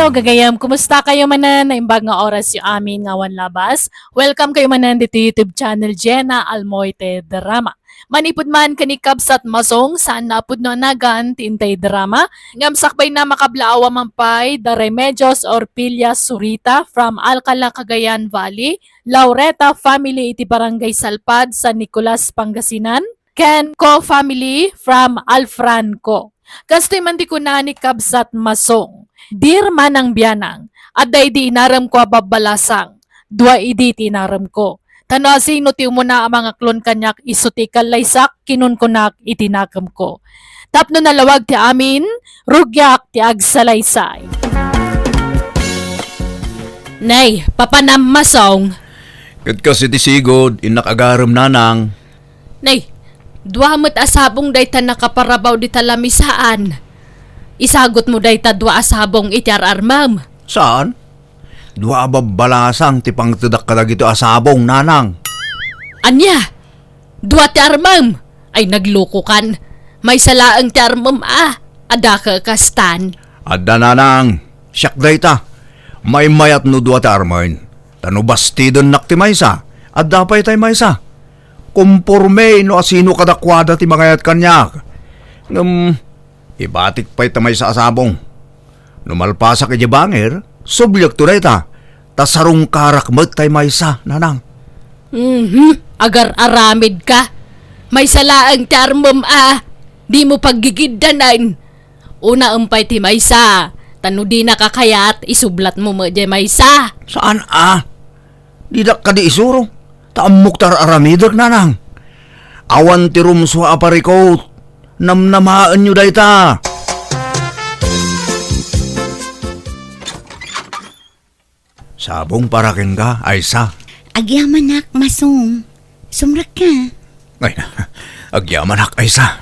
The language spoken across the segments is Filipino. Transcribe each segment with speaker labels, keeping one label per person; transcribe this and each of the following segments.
Speaker 1: Hello, gagayam. Kumusta kayo manan? Naimbag nga oras yung amin nga wan labas. Welcome kayo manan dito YouTube channel Jenna Almoite Drama. Manipod man kanikab sat masong saan napud no nagan tintay drama. Ngam sakbay na makablaawa mampay the Remedios Orpilla Surita from Alcala, Cagayan Valley. Laureta family iti Barangay Salpad, San Nicolas, Pangasinan. Ken Co family from Alfranco. Kastoy man di ko na ni kabsat masong. Dir manang biyanang, aday di inaram ko ababalasang, dua idi tinaram ko. Tano sino ti mo na ang mga klon kanyak isutikal laysak, kinun ko nak itinakam ko. Tapno nalawag ti amin, rugyak ti agsalaysay. Nay, papanam masong.
Speaker 2: Kat kasi ti sigod, inakagaram nanang.
Speaker 1: Nay, dua mo't asabong dayta nakaparabaw di talamisaan. Isagot mo dayta dua asabong itiar ma'am.
Speaker 2: Saan? Dua babalasang ti pangtudak ka dagito asabong nanang.
Speaker 1: Anya? Dua ti ma'am. Ay nagloko kan. May salaang ti ma'am Ada ka kastan.
Speaker 2: Adda nanang, siyak dayta. May mayat no dua ti armain. Tano bastidon nak ti maysa. Adda pa'y tay maysa. Kumporme no asino kadakwada ti mangayat kanyak. Ibatik pa'y tamay sa asabong. Numalpasa ka banger, sublyak to dayta. Tasarong karak magtay maysa, nanang.
Speaker 1: Agar aramid ka. May salaang ti ma'am Di mo paggigiddanan. Una umpay ti maysa. Tano di nakakayat, isublat mo mo di maysa.
Speaker 2: Saan Didak ka di isuro. Taamok tar aramidak, nanang. Awan ti rumswa aparikot. Namnamaan nyo dayta. Sabong parakin ka, Aysa.
Speaker 3: Agyaman nak, masong. Sumrak ka.
Speaker 2: Ay, agyaman ak, Aysa.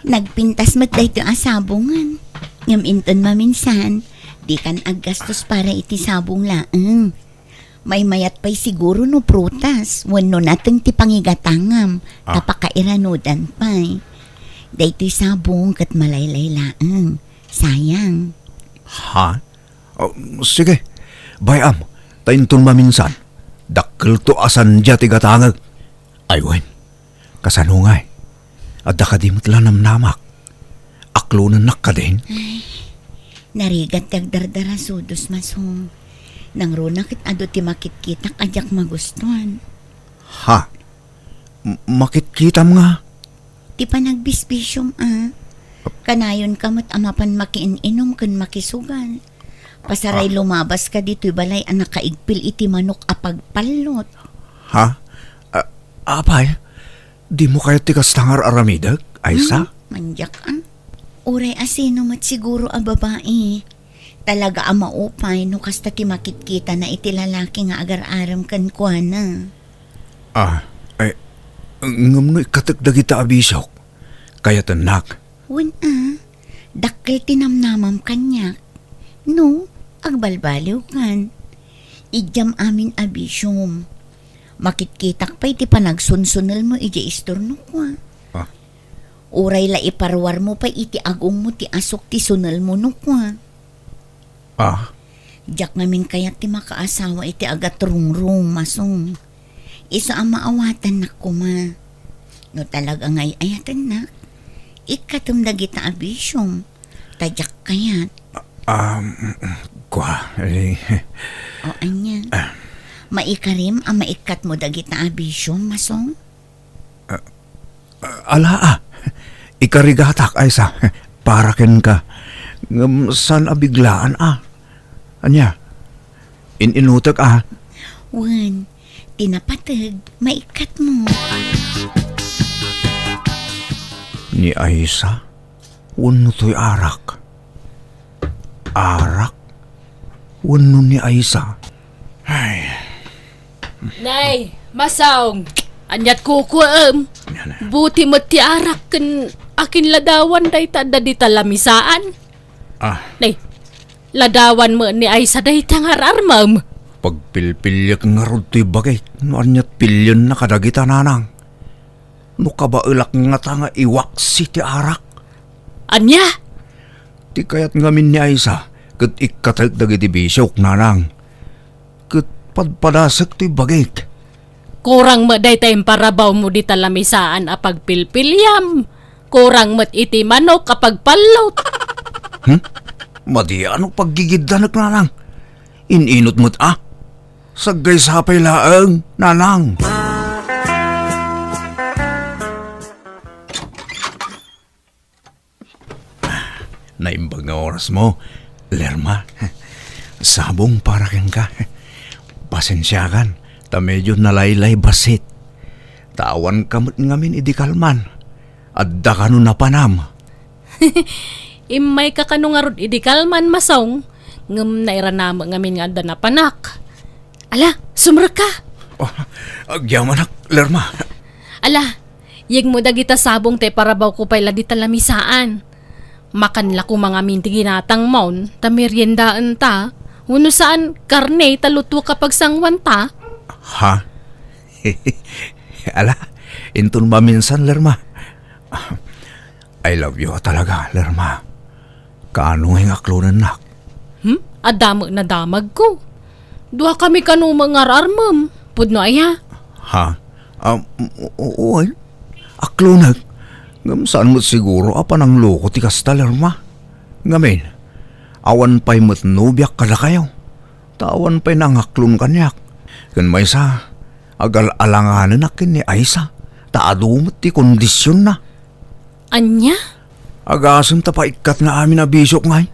Speaker 3: Nagpintas mat dayto asabongan. Ngam inton maminsan, di kan aggastos para iti sabong laeng. May mayat pa'y siguro no prutas, wano nateng ti pangigatangam, tapakairanudan pa'y. Dayto'y sabong kat malaylay laeng. Sayang.
Speaker 2: Ha? Sige, bayam, tainton maminsan. Dakkel to asan dya ti gatangag. Aywen, kasanungay. Adda ka di matla namnamak. Aklo na nakadin.
Speaker 3: Ay, narigat tagdardara sudos masong. Nang runakit ado ti makitkitak ajak magustuhan.
Speaker 2: Ha? Makitkitam nga.
Speaker 3: Ti panagbisbisyom Kanayon kamot amapan makiininom kan makisugan. Pasaray lumabas ka dito'y balay ang nakaigpil iti manok apagpalot.
Speaker 2: Ha? Apay? Di mo kaya tikas tangar aramidag, Aysa?
Speaker 3: Manjak Uray asino mat siguro a babae. Talaga ang maupay no kasta ti makitkita na iti lalaki nga agar-aram kan kuana.
Speaker 2: Ngam no ikatagdag ita abisok. Kaya tanak.
Speaker 3: Wen dakkel tinamnamam kanyak. No, agbalbaliw kan. Idyam amin abisyom. Makitkitak pa iti panagsunsunal mo iti istorno ko. Uray la iparwar mo pa iti agong mo ti asok ti sunal mo no ko. Diyak namin kaya ti makaasawa iti agatrungrung masong. Isa ang maawatan na kuma. No talaga ngay ayatan na. Ikatum dagita abisyom. Tadyak kayat. O anya. Maikarim ang maikat mo dagita abisyom masong?
Speaker 2: Ikarigatak, Aysa. Paraken ka. San abiglaan Anya? Inutag
Speaker 3: Wan, tinapatag, maikat mo.
Speaker 2: Ni Aysa? Wano to'y arak? Arak? Wano ni Aysa? Ay.
Speaker 1: Nay, masong. Anyat kukuam. Buti mo ti arak kan akin ladawan dayta di talamisaan. Nay, ladawan mo ni Aysa dayta nga armam.
Speaker 2: Pagpilpilyak nga rod to'y bagay. No anyat pilyon na kadagita nanang. No kabailak nga tanga iwak si ti arak.
Speaker 1: Anya?
Speaker 2: Ti kayat ngamin ni Aysa, Kat ikatag dagiti bisyok nanang. Kat padpadasak ti bagik.
Speaker 1: Kurang mo day tayong parabaw mo di talamisaan a pagpilpilyam. Kurang mo't iti manok kapag palot.
Speaker 2: Madi ano paggigidanak nanang. Ininot mo't Sagay sapay laang nanang. Naimbag nga oras mo, Lerma. Sabong para kang ka. Pasensyakan, ta medyo nalaylay basit. Tawan kamot ngamin idikalman. Adda ka nun na panam.
Speaker 1: Imay ka kanong arod idikalman masong. Ngam nairanama ngamin nga da na panak. Ala, sumra ka.
Speaker 2: Agyaman ak, Lerma.
Speaker 1: Ala, yeg mo dagita sabong te parabaw ko pay ladi talamisaan. Makanla ko mga minti ginatang maun, ta meriendaan ta. Uno saan karne taluto kapag sangwan ta.
Speaker 2: Ha? Ala, intun ba minsan, Lerma? I love you talaga, Lerma. Kaano nga aklunan nak?
Speaker 1: Adamo na damag ko. Dua kami kanu mangararmam. Pudno aya.
Speaker 2: Ha? Oo, aklunag. Ngam saan mo't siguro ang loko ti kasta, Lerma? Ngamin, awan pa'y mo't nubyak kada kayo. Tawan pa'y nangaklon kanyak. Kan may sa, agal-alanganan akin ni Aisa. Taadumot ti kondisyon na.
Speaker 1: Anya?
Speaker 2: Agasam ta pa ikat na amin na bisyok ngay.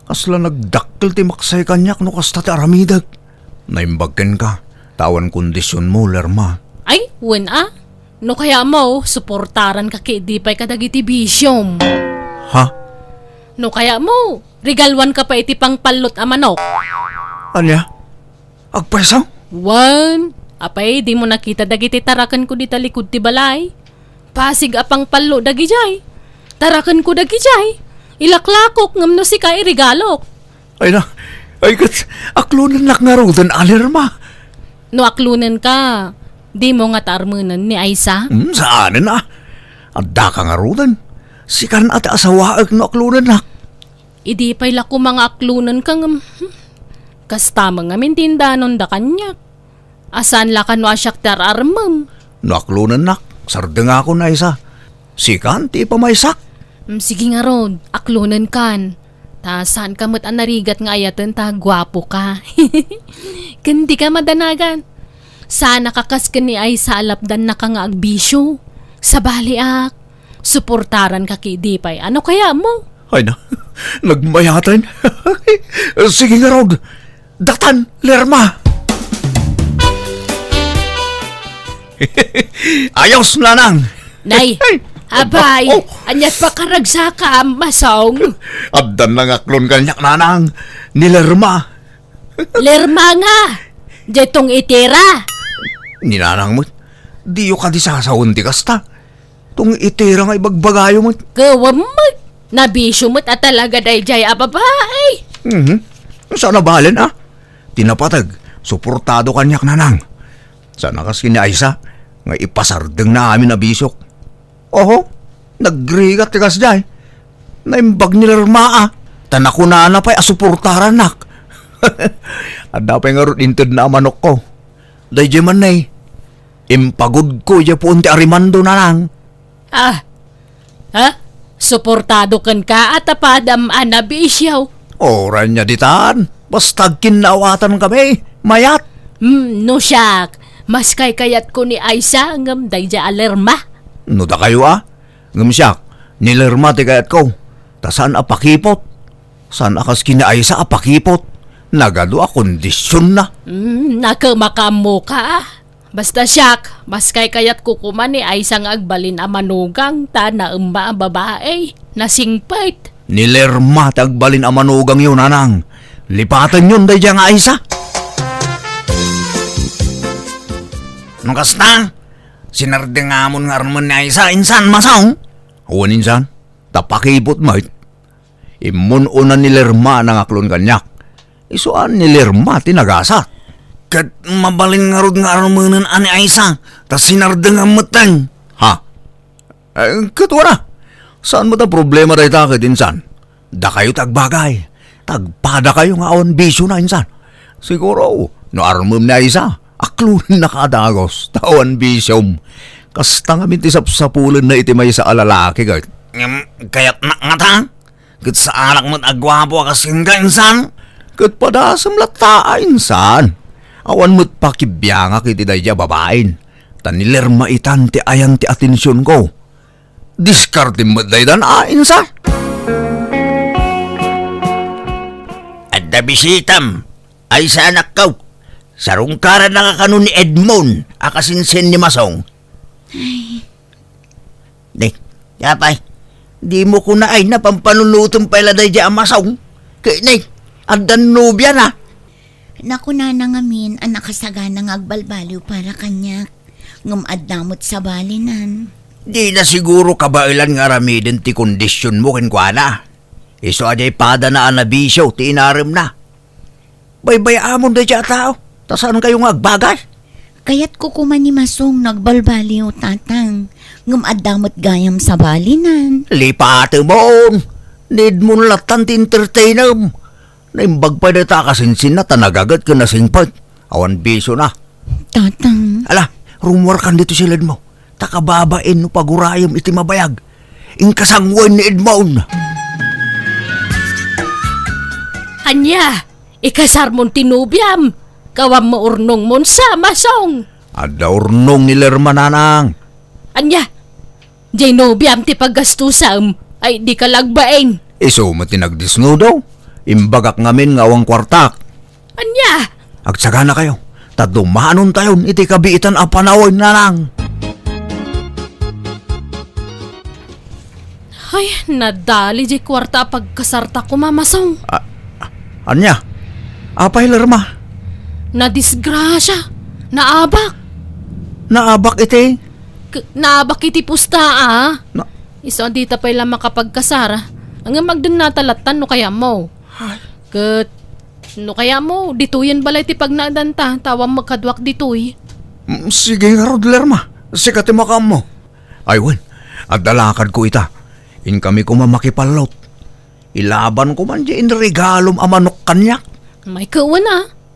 Speaker 2: Kasla nagdakkel ti maksay kanyak no kasta ti aramidag. Naimbagken ka, tawan kondisyon mo, Lerma.
Speaker 1: Ay, wala. No kaya mo, suportaran ka kay di pa'y kadagiti bisyom.
Speaker 2: Ha?
Speaker 1: No kaya mo, regalwan ka pa iti pang palot a manok.
Speaker 2: Anya? Agpresaw?
Speaker 1: Wan, apay di mo nakita dagiti tarakan ko di talikod ti balay. Pasig apang palo dagi jay. Tarakan ko dagi jay. Ilaklakok ngam no si kay regalok.
Speaker 2: Ay na, ay kat, aklunan lak nga rodan, Lerma.
Speaker 1: No aklunan ka, di mo nga tarmunan ni Aisa.
Speaker 2: Saan na? Adda ka nga rodan. Sikan at asawaag no aklunan lak.
Speaker 1: Idi pa'y lako mga aklunan ka ngam. Kasta mga mintindanon da kanyak. Asan la ka no asyak tararmam.
Speaker 2: No aklunan lak, sarda nga ako na isa. Sikan, ti pamaysak.
Speaker 1: Sige nga ron, aklunan kan. Ta saan ka mo't anarigat nga ayatan ta, gwapo ka. Kandi ka madanagan. Sana kakas ka ni ay sa alapdan na ka nga agbisyo. Sa baliak, suportaran ka kay Dipay. Ano kaya mo?
Speaker 2: Ay na, nagmayatan. Sige nga rog, datan, Lerma. Ayos, nanang.
Speaker 1: Nay, abay, anyat pa karagsaka, masong.
Speaker 2: Abdan lang aklon kanyak, nanang. Ni Lerma.
Speaker 1: Lerma nga, jetong itira.
Speaker 2: Ni nanang mo, di ka di sasawon di kasta. Tung itira nga ibagbagayo mo.
Speaker 1: Gawam mo, nabisyo mo't at talaga day jay ababay.
Speaker 2: Sana bahalin Tinapatag, suportado kanyak, nanang. Sana kas kini Aisa, nga ipasardeng na amin na bisyok. Oho, nagrigat tigas jay. Naimbag ni Lerma Tanakunana pa'y asuportaran nak. Ada pa'y nga rin intid na manok ko. Day jay man nay. Impagod ko jay po unti arimando nanang.
Speaker 1: Ha? Suportado kan ka at apadam anabisyaw.
Speaker 2: Oran niya ditan. Basta kinawatan kami. Mayat.
Speaker 1: No siyak. Mas kay kayat ko ni Aisa ngam day jay alerma.
Speaker 2: No da kayo Ngam siyak. Ni Lerma ti kayat ko. Ta saan apakipot? Saan akas kina Aisa apakipot? Nagado kondisyon na.
Speaker 1: Nakamakamo ka. Basta siyak, mas kay kayat kukuman ni Aisa nga agbalin a manugang ta na umba ang babae. Nasingpait.
Speaker 2: Ni Lerma tagbalin ang manugang yun, nanang. Lipatan yun day nga Aisa. Nung kasta, sinardingamon nga arman ni Aisa, insan masaw. Huwan insan, tapakipot mo. Imununan ni Lerma nang aklon kanyak. Isuan ni Lerma tinagasat. Kat mabalin nga rod nga armanan ani Aisa, tas sinardingamutan. Ha? Katwa na. Saan mo ta problema day takit, insan? Da kayo tagbagay. Tagpada kayo nga awan bisyo na insan. Siguro, no armum na isa, aklunin na kadagos, tawan bisyom. Kasta nga minti sapsapulan na iti may sa alalaki kahit. Kaya't nga ta? Kat sa anak mo't agwapo kasin ka insan? Kat padasam lata insan. Awan mo't pakibiyanga kiti dayja babain. Tanilerma itan ti ayan ti atensyon ko. Diskarte mo't daydan insan.
Speaker 4: At nabisitam ay sa anak ko. Sarungkaran na kakano ni Edmond, akasinsin ni Masong. Ay. Yapay, di mo ko na ay napampanunutong pala day di ang Masong. Kaya nay, andan nubya na.
Speaker 3: Naku na ngamin, ang nakasagana ng agbalbaliw para kanya. Ngumadamot sa balinan.
Speaker 4: Di na siguro kabailan nga ramidin ti kondisyon mo kinkwana. Iso aday pada na anabisyo, ti inarim na. Baybay amon day di tao, tasan kayo nga agbagay?
Speaker 3: Kaya't kukuman ni Masong nagbalbaliw tatang. Ngumadamot gayam sa balinan.
Speaker 4: Lipate mo, need mo latan ti entertainer. Naimbag pa dita kasinsin na tanagagat ka na singpag. Awan biso na.
Speaker 3: Tatang,
Speaker 4: Ala, rumor kan dito silid mo. Takababain no pagurayam iti mabayag. Ingkasangwan ni Edmond.
Speaker 1: Anya, ikasar mong tinubyam. Kawam maurnong mon sa Masong.
Speaker 2: Ada urnong ni Lerma nanang.
Speaker 1: Anya, jay nobyam ti paggastusam ay di ka lagbaeng.
Speaker 2: Iso matinagdisno daw. Imbagak ngamin nga awang kwartak.
Speaker 1: Anya,
Speaker 2: Agsaga na kayo. Tadumanon tayon iti kabiitan a panawon nanang.
Speaker 1: ay nadali jay kwarta pagkasarta ko Mamasong.
Speaker 2: Anya? Apay Lerma?
Speaker 1: Nadisgrasya, naabak.
Speaker 2: Naabak iti?
Speaker 1: Naabak iti pusta
Speaker 2: Na,
Speaker 1: Iso dita pa lang makapagkasara. Ang magdun natalatan no kaya mo. Kat, no kaya mo, dituyan balay ti pagnadanta, tawang magkadwak ditoy.
Speaker 2: sige nga Rod Lerma. Sikat makam mo. Aywan, at dalakad ko ita. In kami kumamakipalot. Ilaban ko man di in regalom amanok kanyak.
Speaker 1: May kawan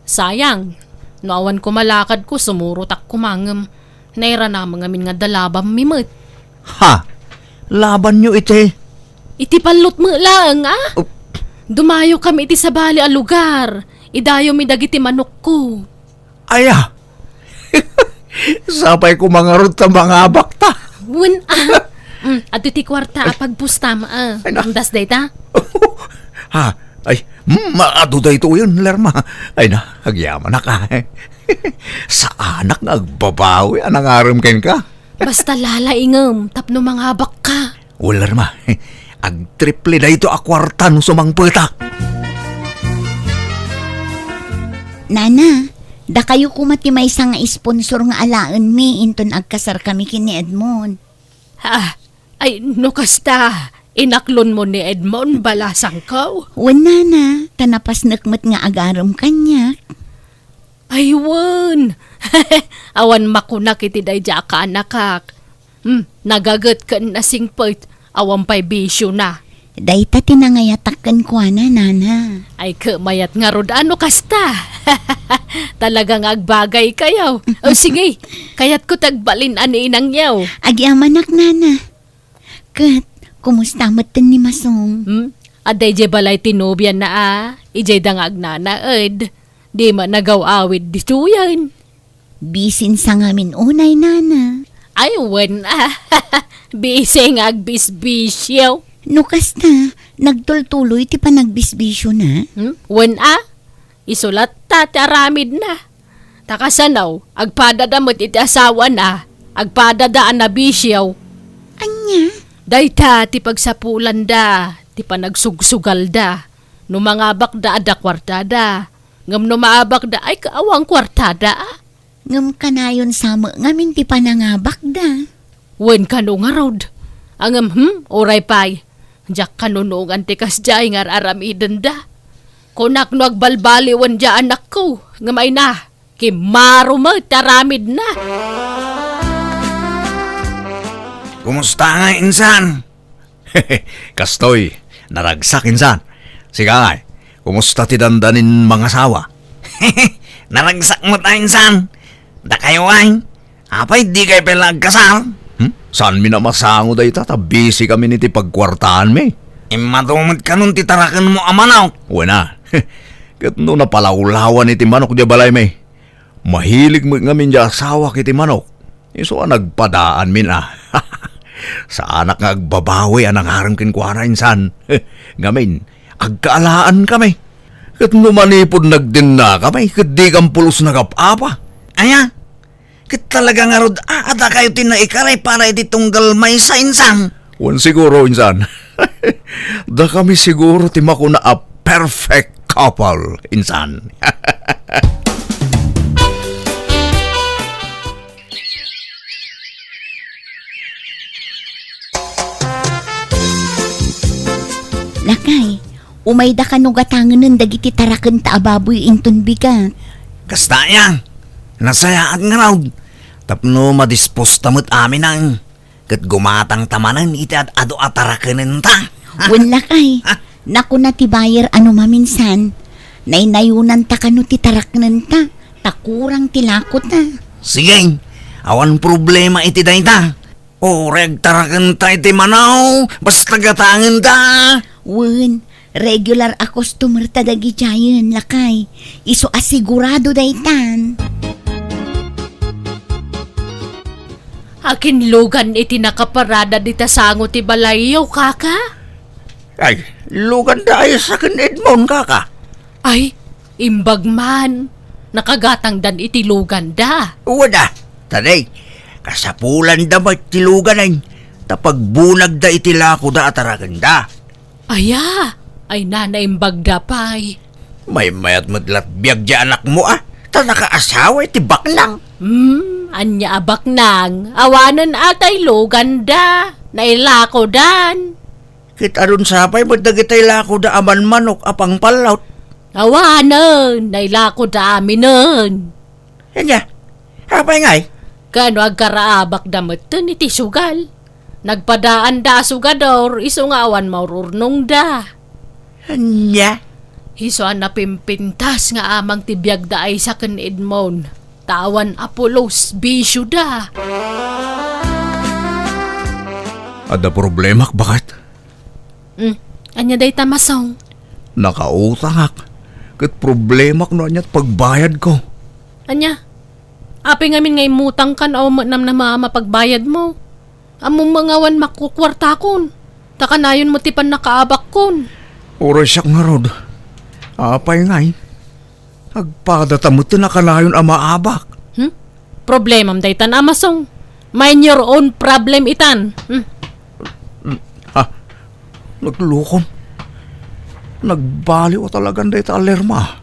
Speaker 1: sayang. Noawan ko malakad ko, sumurutak kumangam. Naira na mga min nga dalabam mimot.
Speaker 2: Ha? Laban nyo iti?
Speaker 1: Iti palot mo lang
Speaker 2: Oh.
Speaker 1: Dumayo kami iti sa bali a lugar. Idayo mi dagiti manok ko.
Speaker 2: Aya! Sapay ko mga rod ta mga bakta.
Speaker 1: Wun At iti kwarta pagpustam
Speaker 2: Ay, na.
Speaker 1: Das data?
Speaker 2: Ha? Ay, maaduda ito yun, Lerma. Ay na, agyaman na ka. Sa anak nga agbabawi, anang aram ken ka.
Speaker 1: Basta lalaingam, tapno mga habak ka.
Speaker 2: O Lerma, agtriple na ito akwartan sumang petak.
Speaker 3: Nana, da kayo kumati may isang sponsor nga alaan mi inton agkasar kami kini Edmond.
Speaker 1: Ay, no kasta. Inaklon mo ni Edmond balasang ko.
Speaker 3: Wan na, tanapas nakmat nga agaram kanya.
Speaker 1: Ay, wan. Awan makunak iti day ka anakak. Nagagat ka na singpot. Awan pa'y bisyo na.
Speaker 3: Dayta tinangayatakkan ko na, Nana.
Speaker 1: Ay, kamayat nga rod ano kasta. Talagang agbagay kayaw. O sige, kayat ko tagbalin ani inang yaw.
Speaker 3: Agyamanak, Nana. Kat, kumusta matan ni Masong?
Speaker 1: Aday je balay tinubyan na ijay dangag nanaed. Di man nagaw-awid dito yan.
Speaker 3: Bisin sa ngamin unay, Nana.
Speaker 1: Ay, wen Bising agbisbisyaw.
Speaker 3: No kasta, nagtultuloy ti panagbisbisyo na.
Speaker 1: Wen isulat ta aramid na. Takasanaw, agpadadamot iti asawa na. Agpadadaan na bisyaw.
Speaker 3: Anya?
Speaker 1: Dayta ti pagsapulan da, ti panagsugsugal da. No mga bakda ada kwartada. Ngam no maabak da ay kaawang kwartada.
Speaker 3: Ngam kanayon sama ngamin ti panangabak da.
Speaker 1: Wen kano nga rod. Angam oray pay. Diyak kanunong antikas jay nga aramiden da. Kunak no agbalbali wan dya anak ko. Ngamay na. Kimaro mo taramid na.
Speaker 2: Kumusta nga, insan? Kastoy, naragsak, insan. Sige nga, Kumusta ti dandanin mga sawa?
Speaker 4: Naragsak mo tayo insan. Da kayo ay. Apay di kayo pinagkasal.
Speaker 2: Saan mi na masango day ta? Busy kami niti pagkwartaan mi.
Speaker 4: Madumot ka nun titarakan mo amanaw.
Speaker 2: Wala. Kat no napalaulawan iti manok di balay mi. Mahilig mo ngamin di asawa kiti manok. Iso nagpadaan min Sa anak nga agbabawi anang harang kinkwana insan. Ngamin, agkaalaan kami. Kat numanipod nagdin na kami, kat di kang pulos nagapapa.
Speaker 4: Aya. Kit talaga nga rod, ada kayo tinaikaray para iti tunggal may sa insan.
Speaker 2: Wan siguro insan. Da kami siguro timako na a perfect couple insan.
Speaker 3: Lakay, umayda ka no gatangan ng dagiti tarakan ta ababoy inton bigat.
Speaker 4: Kasta yan. Nasayaan nga raw. Tapno madispos tamot amin ang. Kat gumatang tamanan iti at ado atarakanin ta.
Speaker 3: Wen lakay, naku na ti bayer ano maminsan. Nainayunan ta kano ti taraknan ta. Takurang tilakot ta.
Speaker 4: Sige, awan problema iti dayta. O reg tarakan ta iti manaw. Basta gatangin ta.
Speaker 3: Wen, regular a customer ta dagi jayan lakay. Iso asigurado daytan.
Speaker 1: Akin lugan iti nakaparada dita sango ti balayaw, kaka?
Speaker 4: Ay, lugan tayo sa kin Edmond kaka.
Speaker 1: Ay, imbag man. Nakagatang dan iti lugan da.
Speaker 4: Wala. Taday, kasapulan da ba iti lugan ay. Tapagbunag da iti lako da atarakan da.
Speaker 1: Aya, ay nanaimbag da pay.
Speaker 4: May mayat madlat biyag di anak mo Ta nakaasawa iti baklang.
Speaker 1: Anya abak nang. Awanan atay lugan da. Nailako dan.
Speaker 4: Kit aron sapay madagitay lako da aman manok apang palaut.
Speaker 1: Awanan. Nailako da aminan.
Speaker 4: Kanya, apay ngay?
Speaker 1: Kano agkaraabak damatun iti sugal. Nagpadaan da sugador. Iso nga awan maururnong da.
Speaker 4: Kanya?
Speaker 1: Hiso na pimpintas nga amang tibiyag da ay sa ken Edmond. Tawan Apolos, bisyo da.
Speaker 2: Ada problema bakit?
Speaker 1: Anya day tamasong.
Speaker 2: Nakautangak. Kat problema no anyat pagbayad ko.
Speaker 1: Anya, api ngamin ngay mutang kan o nam na mapagbayad mo. Among mangawan makukwarta kon. Takanayon mo tipan nakaabak kon.
Speaker 2: Oras siya nga rod. Apay ngay. Agpadatamot na nakalayon ang maabak.
Speaker 1: Problemam day tan amasong. Mind your own problem itan.
Speaker 2: Naglukom. Nagbaliw talagang day ta alerma.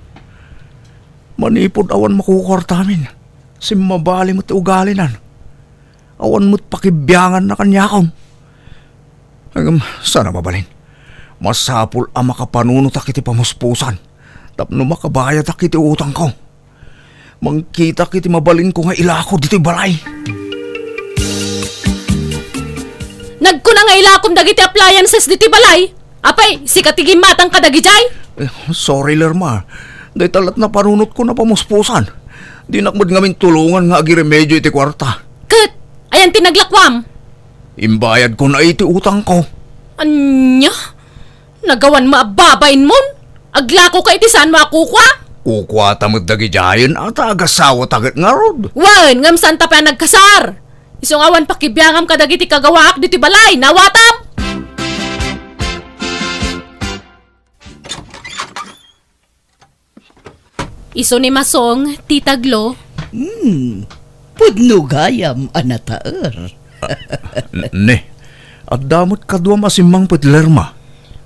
Speaker 2: Manipod awan makukwartamin. Simmabali mo't ugalinan. Awan mo't pakibyangan na kanyakon. Sana mabalin. Masapul ang makapanunot akiti pamuspusan. Tapno makabayad akiti utang ko. Mangkita kiti mabalin ko nga ilako dito balay.
Speaker 1: Nagkuna nga ilakom dagiti appliances diti balay. Apay, sikatigim matang kadagijay.
Speaker 2: Sorry, Lerma. Dahil talat na panunot ko na pamuspusan. Di nakmod ngamin tulungan nga agiremedyo iti kwarta.
Speaker 1: Kat, ayan tinaglakwam.
Speaker 2: Imbayad ko na iti utang ko.
Speaker 1: Anya? Nagawan maababain mon? Aglako ka iti saan makukwa?
Speaker 2: Kukwa tamad dagijayan at agasawa tagat nga rod.
Speaker 1: Wan, ngam saan pa nagkasar? Isong awan pakibiyangam ka dagiti kagawaak diti balay, nawatam! Iso ni Masong, titaglo.
Speaker 5: Pudnugayam anataer.
Speaker 2: Ne, at damot kadwa masimang put Lerma.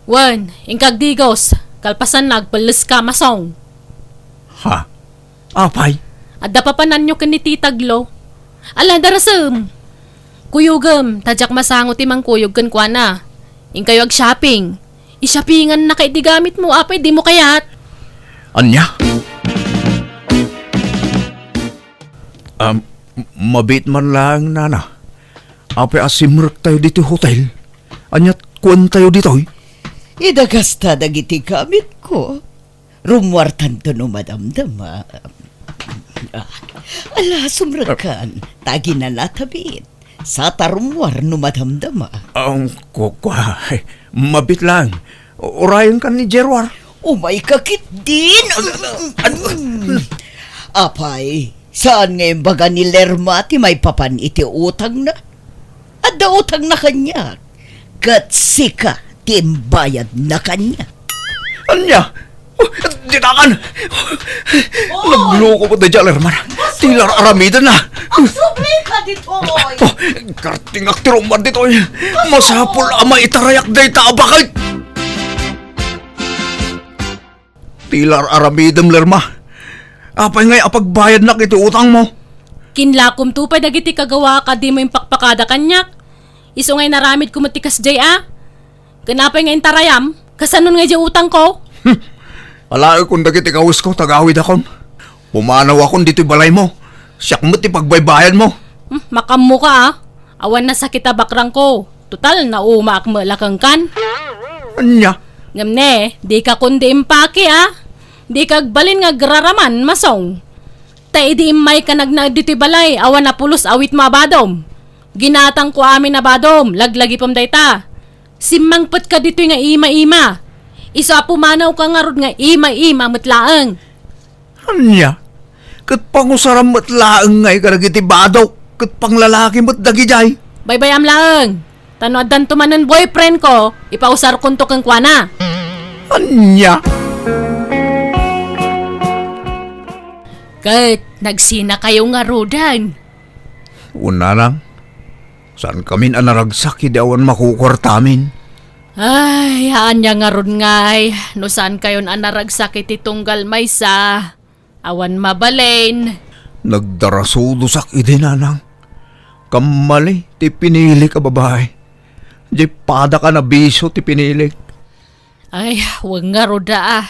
Speaker 1: Wan, ingkagdigos, kalpasan nagpalis ka Masong.
Speaker 2: Ha? Apay?
Speaker 1: At dapapanan nyo ni titaglo. Ala, darasam. Kuyugam, tadyak masangot imang kuyog kan kwa na. Ing kayo ag-shopping. I-shoppingan na kay di gamit mo, apay di mo kayat.
Speaker 2: Anya? Mabit man lang, nana. Apay asimrek tayo dito hotel. Anyat kuwan tayo dito.
Speaker 5: Idagasta dagiti gamit ko. Rumwartan to no madamdama. Ala, sumrakan. Tagi na latabit. Sa tarumwar no madamdama.
Speaker 2: Ang kukway, mabit lang. Urayan ka ni Gerwar.
Speaker 5: Umay kakit din. Apay, saan ngayon baga ni Lerma ti may papan iti utang na? Adda utang na kanya. Katsika timbayad na kanya.
Speaker 2: Anya? Dinakan! Nagloko po na dyan, Lerman. Tilar aramida na.
Speaker 5: Subli ka dito, oy!
Speaker 2: Karting aktiruman dito. Masapol ama itarayak day taabakay. Tilar aramidam, Lerma. Apay ngay apagbayad na kiti utang mo.
Speaker 1: Kinlakom tu pa dagiti kagawa ka di mo impakpakada kanyak. Iso ngay naramid kumatikas jay Ganapay ngay tarayam, kasanon ngay jay utang ko.
Speaker 2: Alaay kung dagiti kawis ko, tagawid akon. Pumanaw akon dito balay mo. Siyak mo't ipagbaybayan mo.
Speaker 1: Makammo ka Awan na sakit bakrang ko. Total na umaak mo lakang kan.
Speaker 2: Anya?
Speaker 1: Ngamne, di ka kundi impake Di kagbalin nga graraman masong. Ta idi imay ka nagnag dito'y balay, awan na pulos awit mabadom. Ginatang ko amin na badom, laglagi pam dayta. Simangpet ka dito'y nga ima-ima. Isa pumanaw ka nga rod nga ima-ima matlaang.
Speaker 2: Anya? Kat pangusaram matlaang ngay karagiti badaw. Kat pang lalaki matdagijay.
Speaker 1: Baybayam laang. Tanoadan tumanan boyfriend ko, ipausar kunto kang kwana.
Speaker 2: Anya?
Speaker 1: Kat, nagsina kayo nga rodan.
Speaker 2: Una lang. Saan kami anaragsak di awan makukwartamin?
Speaker 1: Ay, haan niya nga ron ngay. No saan kayon anaragsakit itunggal may sa. Awan mabalain.
Speaker 2: Nagdarasudusak idinanang. Kamali, ti pinili ka babae. Di pada ka na biso ti pinili.
Speaker 1: Ay, wag nga roda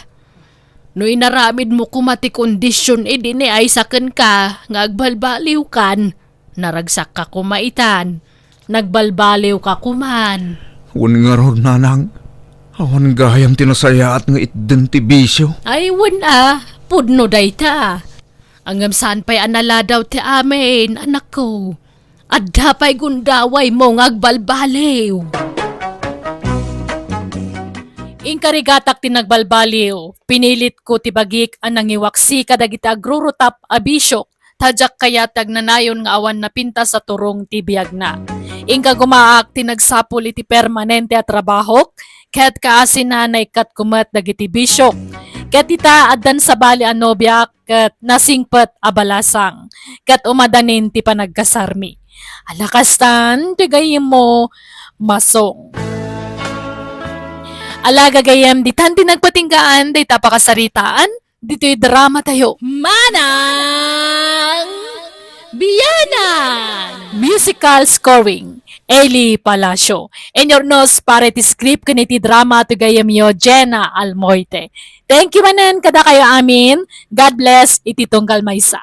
Speaker 1: No inaramid mo kumati kondisyon ni ay saken ka, nga agbalbaliw kan. Naragsak ka kumaitan. Nagbalbaliw ka kuman.
Speaker 2: Wan nga ron nanang. Awan gayam tinasaya at nga itden ti bisyo.
Speaker 1: Ay, wan pudno dayta. Angam saan pa'y anala daw ti amin, anak ko. Adda pa'y gundaway mo nga agbalbaliw. Inkarigatak tinagbalbaliw, pinilit ko tibagik ang nangiwaksi kadagiti agrurutap abisyok, tadyak kaya tagnanayon nga awan na pinta sa turong tibiyag na. Ingka gumaak tinagsapul iti permanente at trabahok, ket kaasinanay kat kumat dagiti bisyok. Ket ita addan sa bali anobyak, ket nasingpet abalasang, ket umadanin ti panagkasarmi. Alakastan, tigayim mo, masong. Alaga gayam, ditan tinagpatinggaan, day tapakasaritaan, dito'y drama tayo. Manang Biyanan! Musical scoring, Eli Palacio. And your nose para ti script kaniti drama to gayam yo, Jenna Almoite. Thank you manan kada kayo amin. God bless, iti tunggal maysa.